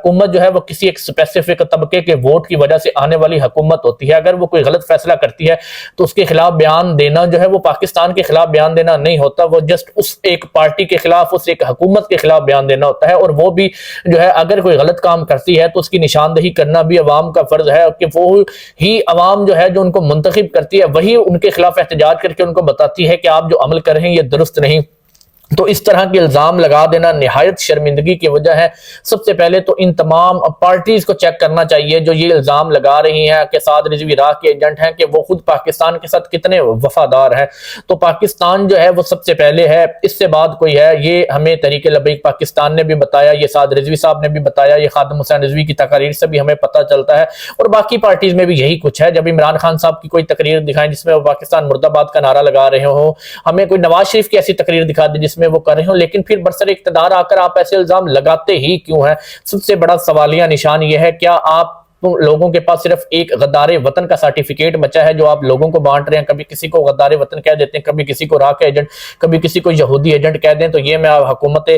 حکومت جو ہے وہ کسی ایک اسپیسیفک طبقے کے ووٹ کی وجہ سے آنے والی حکومت ہوتی ہے. اگر وہ کوئی غلط فیصلہ کرتی ہے تو اس کے خلاف بیان دینا جو ہے وہ پاکستان کے خلاف بیان دینا نہیں ہوتا, وہ جسٹ اس ایک پارٹی کے خلاف, اس ایک حکومت کے خلاف بیان دینا ہوتا ہے. اور وہ بھی جو ہے اگر کوئی غلط کام کرتی ہے تو اس کی نشاندہی کرنا بھی عوام کا فرض ہے, کہ وہ ہی عوام جو ہے جو ان کو منتخب کرتی ہے وہی ان کے خلاف احتجاج کر کے ان کو بتاتی ہے کہ آپ جو عمل کر رہے ہیں یہ درست نہیں. تو اس طرح کے الزام لگا دینا نہایت شرمندگی کی وجہ ہے. سب سے پہلے تو ان تمام پارٹیز کو چیک کرنا چاہیے جو یہ الزام لگا رہی ہیں کہ سعد رضوی راہ کے ایجنٹ ہیں, کہ وہ خود پاکستان کے ساتھ کتنے وفادار ہیں. تو پاکستان جو ہے وہ سب سے پہلے ہے, اس سے بعد کوئی ہے. یہ ہمیں تحریک لبیک پاکستان نے بھی بتایا, یہ سعد رضوی صاحب نے بھی بتایا, یہ خادم حسین رضوی کی تقاریر سے بھی ہمیں پتہ چلتا ہے, اور باقی پارٹیز میں بھی یہی کچھ ہے. جب عمران خان صاحب کی کوئی تقریر دکھائیں جس میں وہ پاکستان مرد آباد کا نعرہ لگا رہے ہوں, ہمیں کوئی نواز شریف کی ایسی تقریر دکھا دیں جس میں وہ کر رہے ہوں, لیکن پھر برسر اقتدار آ کر آپ ایسے الزام لگاتے ہی کیوں ہیں؟ سب سے بڑا سوالیہ نشان یہ ہے, کیا آپ لوگوں کے پاس صرف ایک غدار وطن کا سرٹیفکیٹ بچا ہے جو آپ لوگوں کو بانٹ رہے ہیں؟ کبھی کسی کو غدار وطن کہہ دیتے ہیں, کبھی کسی کو راہ کا ایجنٹ, کبھی کسی کو یہودی ایجنٹ کہہ دیں. تو یہ میں حکومت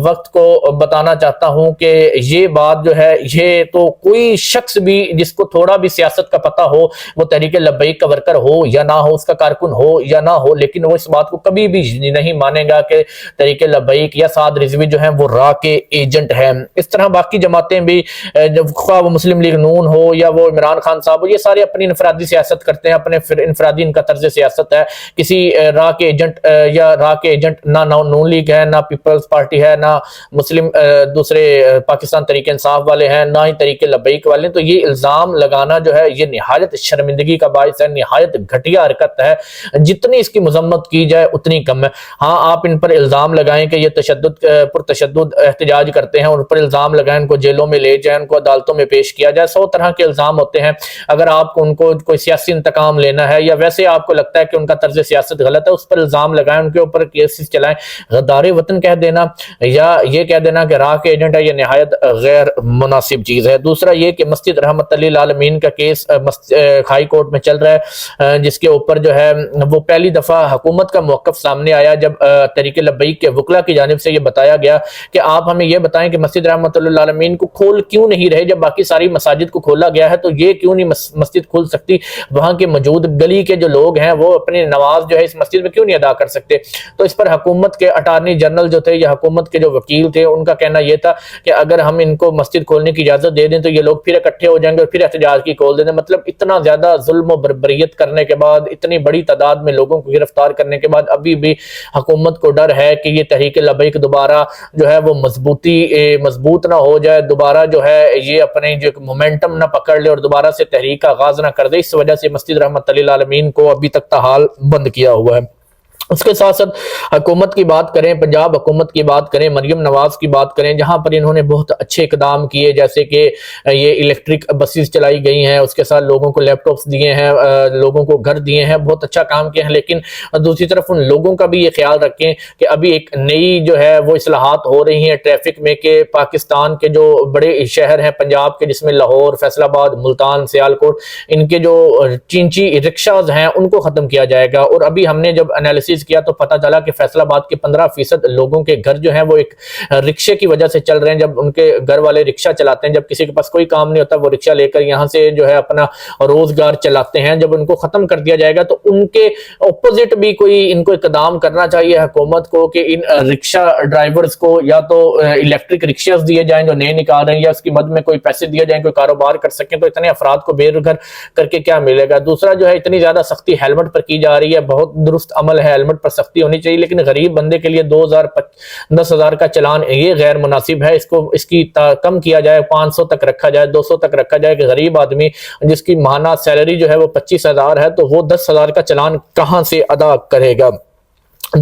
وقت کو بتانا چاہتا ہوں کہ یہ بات جو ہے, یہ تو کوئی شخص بھی جس کو تھوڑا بھی سیاست کا پتہ ہو, وہ تحریک لبیک کا ورکر ہو یا نہ ہو, اس کا کارکن ہو یا نہ ہو, لیکن وہ اس بات کو کبھی بھی نہیں مانے گا کہ تحریک لبیک یا سعد رضوی جو ہیں وہ راہ کے ایجنٹ ہیں. اس طرح باقی جماعتیں بھی, خواہ وہ مسلم لیگ نون ہو یا وہ عمران خان صاحب ہو, یہ سارے اپنی انفرادی سیاست کرتے ہیں, اپنے انفرادی ان کا طرز سیاست ہے. کسی راہ کے ایجنٹ یا راہ کے ایجنٹ نہ نون لیگ ہے, نہ پیپلز پارٹی ہے, نہ مسلم دوسرے پاکستان تحریک انصاف والے ہیں, نہ ہی تحریک لبیک والے ہیں. تو یہ الزام لگانا جو ہے یہ نہایت شرمندگی کا باعث ہے, نہایت گھٹیا حرکت ہے. جتنی اس کی مذمت کی جائے اتنی کم ہے. ہاں, آپ ان پر الزام لگائیں کہ یہ پرتشدد احتجاج کرتے ہیں, ان پر الزام لگائیں, ان کو جیلوں میں لے جائیں, ان کو عدالتوں میں پیش کیا جائے, 100 طرح کے الزام ہوتے ہیں. اگر آپ کو ان کو کوئی سیاسی انتقام لینا ہے یا ویسے آپ کو لگتا ہے کہ ان کا طرز سیاست غلط ہے, اس پر الزام لگائیں, ان کے اوپر کیسز چلائیں. غدار وطن کہہ دینا یا یہ کہہ دینا کہ راہ کے ایجنٹ ہے, یہ نہایت غیر مناسب چیز ہے. دوسرا یہ کہ مسجد رحمت للعالمین کا کیس ہائی کورٹ میں چل رہا ہے, جس کے اوپر جو ہے وہ پہلی دفعہ حکومت کا موقف سامنے آیا جب تحریک لبیک کے وکلا کی جانب سے یہ بتایا گیا کہ آپ ہمیں یہ بتائیں کہ مسجد رحمت للعالمین کو کھول کیوں نہیں رہے جب باقی ساری مساجد کو کھولا گیا ہے, تو یہ کیوں نہیں مسجد کھل سکتی؟ وہاں کے موجود گلی کے جو لوگ ہیں وہ اپنی نماز جو ہے اس مسجد میں کیوں نہیں ادا کر سکتے؟ تو اس پر حکومت کے اٹارنی جنرل جو تھے یا حکومت کے جو وکیل تھے, ان کا کہنا یہ تھا کہ اگر ہم ان کو مسجد کھولنے کی اجازت دے دیں تو یہ لوگ پھر اکٹھے ہو جائیں گے اور پھر احتجاج کی کھول دیں گے. مطلب اتنا زیادہ ظلم و بربریت کرنے کے بعد, اتنی بڑی تعداد میں لوگوں کو گرفتار کرنے کے بعد ابھی بھی حکومت کو ڈر ہے کہ یہ تحریک لبیک دوبارہ جو ہے وہ مضبوط نہ ہو جائے, دوبارہ جو ہے یہ اپنے جو مومنٹم نہ پکڑ لے اور دوبارہ سے تحریک کا آغاز نہ کر دے. اس وجہ سے مسجد رحمت للعالمین کو ابھی تک تاحال بند کیا ہوا ہے. اس کے ساتھ ساتھ حکومت کی بات کریں, پنجاب حکومت کی بات کریں, مریم نواز کی بات کریں, جہاں پر انہوں نے بہت اچھے اقدام کیے, جیسے کہ یہ الیکٹرک بسز چلائی گئی ہیں, اس کے ساتھ لوگوں کو لیپ ٹاپس دیے ہیں, لوگوں کو گھر دیے ہیں, بہت اچھا کام کیا ہے. لیکن دوسری طرف ان لوگوں کا بھی یہ خیال رکھیں کہ ابھی ایک نئی جو ہے وہ اصلاحات ہو رہی ہیں ٹریفک میں, کہ پاکستان کے جو بڑے شہر ہیں پنجاب کے, جس میں لاہور, فیصل آباد, ملتان, سیالکوٹ, ان کے جو چینچی رکشاز ہیں ان کو ختم کیا جائے گا. اور ابھی ہم نے جب انالیسس کیا تو پتہ چلا کہ فیصل آباد کے 15% لوگوں کے گھر جو ہیں وہ ایک رکشے کی وجہ سے چل رہے ہیں. جب ان کے گھر والے رکشہ چلاتے ہیں, جب کسی کے پاس کوئی کام نہیں ہوتا وہ رکشہ لے کر یہاں سے جو ہے اپنا روزگار چلاتے ہیں. جب ان کو ختم کر دیا جائے گا تو ان کے اپوزٹ بھی کوئی ان کو اقدام کرنا چاہیے حکومت کو کہ ان رکشہ ڈرائیورز کو یا تو الیکٹرک رکشاز دیے جائیں جو نئے نکال رہے ہیں, یا اس کی مد میں کوئی پیسے دیے جائیں, کوئی کاروبار کر سکیں. تو اتنے افراد کو بے گھر کر کے کیا ملے گا؟ دوسرا جو ہے اتنی زیادہ سختی ہیلمٹ پر کی جا رہی ہے, بہت درست عمل ہے, ہیلمٹ پر سختی ہونی چاہیے, لیکن غریب بندے کے لیے 10,000 کا چلان یہ غیر مناسب ہے. اس کی کم کیا جائے, 500 تک رکھا جائے, 200 تک رکھا جائے, کہ غریب آدمی جس کی ماہانہ سیلری جو ہے وہ 25,000 ہے تو وہ 10,000 کا چلان کہاں سے ادا کرے گا؟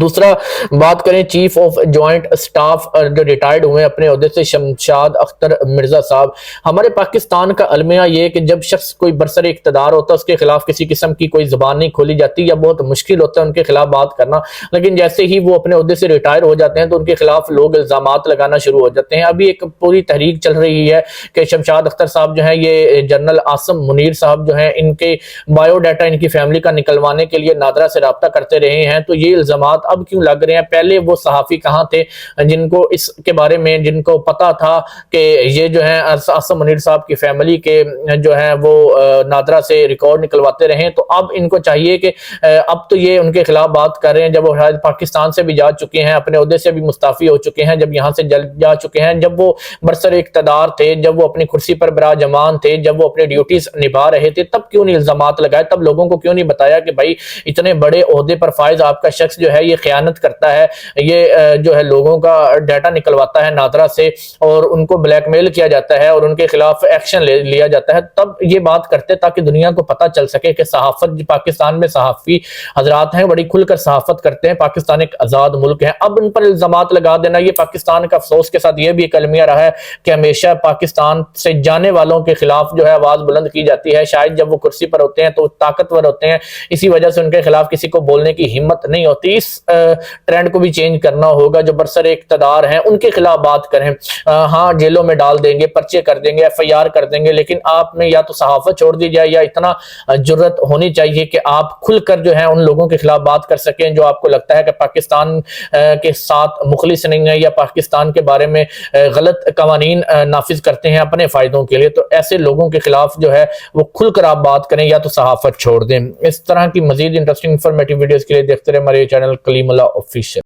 دوسرا بات کریں چیف آف جوائنٹ اسٹاف جو ریٹائرڈ ہوئے اپنے عہدے سے, شمشاد اختر مرزا صاحب. ہمارے پاکستان کا المیہ یہ کہ جب شخص کوئی برسر اقتدار ہوتا ہے اس کے خلاف کسی قسم کی کوئی زبان نہیں کھولی جاتی, یا بہت مشکل ہوتا ہے ان کے خلاف بات کرنا. لیکن جیسے ہی وہ اپنے عہدے سے ریٹائر ہو جاتے ہیں تو ان کے خلاف لوگ الزامات لگانا شروع ہو جاتے ہیں. ابھی ایک پوری تحریک چل رہی ہے کہ شمشاد اختر صاحب جو ہیں, یہ جنرل عاصم منیر صاحب جو ہیں, ان کے بایو ڈیٹا ان کی فیملی کا نکلوانے کے لیے نادرا سے رابطہ کرتے رہے ہیں. تو یہ الزامات الزامات اب کیوں لگ رہے ہیں؟ پہلے وہ صحافی کہاں تھے جن کو اس کے بارے میں جن کو پتا تھا کہ یہ جو ہے عاصم منیر صاحب کی فیملی کے جو ہیں وہ نادرا سے ریکارڈ نکلواتے رہے؟ تو اب ان کو چاہیے کہ اب تو یہ ان کے خلاف بات کر رہے ہیں جب وہ شاید پاکستان سے بھی جا چکے ہیں، اپنے عہدے سے بھی مستعفی ہو چکے ہیں، جب یہاں سے جا چکے ہیں، جب وہ برسر اقتدار تھے، جب وہ اپنی کرسی پر براجمان تھے، جب وہ اپنے ڈیوٹیز نبھا رہے تھے، تب کیوں نہیں الزامات لگائے؟ تب لوگوں کو کیوں نہیں بتایا کہ بھائی اتنے بڑے عہدے پر فائز آپ کا شخص جو ہے یہ خیانت کرتا ہے، یہ جو ہے لوگوں کا ڈیٹا نکلواتا ہے نادرا سے اور ان کو بلیک میل کیا جاتا ہے اور ان کے خلاف ایکشن لیا جاتا ہے؟ تب یہ بات کرتے تاکہ دنیا کو پتہ چل سکے کہ صحافت، پاکستان میں صحافی حضرات ہیں بڑی کھل کر صحافت کرتے ہیں، پاکستان ایک آزاد ملک ہے۔ اب ان پر الزامات لگا دینا، یہ پاکستان کا افسوس کے ساتھ یہ بھی ایک المیہ رہا ہے کہ ہمیشہ پاکستان سے جانے والوں کے خلاف جو ہے آواز بلند کی جاتی ہے، شاید جب وہ کرسی پر ہوتے ہیں تو طاقتور ہوتے ہیں، اسی وجہ سے ان کے خلاف کسی کو بولنے کی ہمت نہیں ہوتی۔ اس ٹرینڈ کو بھی چینج کرنا ہوگا، جو برسر اقتدار ہیں ان کے خلاف بات کریں، ہاں جیلوں میں ڈال دیں گے، پرچے کر دیں گے، ایف آئی آر کر دیں گے، لیکن آپ میں یا تو صحافت چھوڑ دی جائے یا اتنا جرت ہونی چاہیے کہ آپ کھل کر جو ہے ان لوگوں کے خلاف بات کر سکیں جو آپ کو لگتا ہے کہ پاکستان کے ساتھ مخلص نہیں ہے یا پاکستان کے بارے میں غلط قوانین نافذ کرتے ہیں اپنے فائدوں کے لیے۔ تو ایسے لوگوں کے خلاف جو ہے وہ کھل کر آپ بات کریں یا تو صحافت چھوڑ دیں۔ اس طرح کی مزید انٹرسٹنگ انفارمیٹیو ویڈیوز کے لیے دیکھتے رہے ہمارے چینل کلیم اللہ آفیشیل۔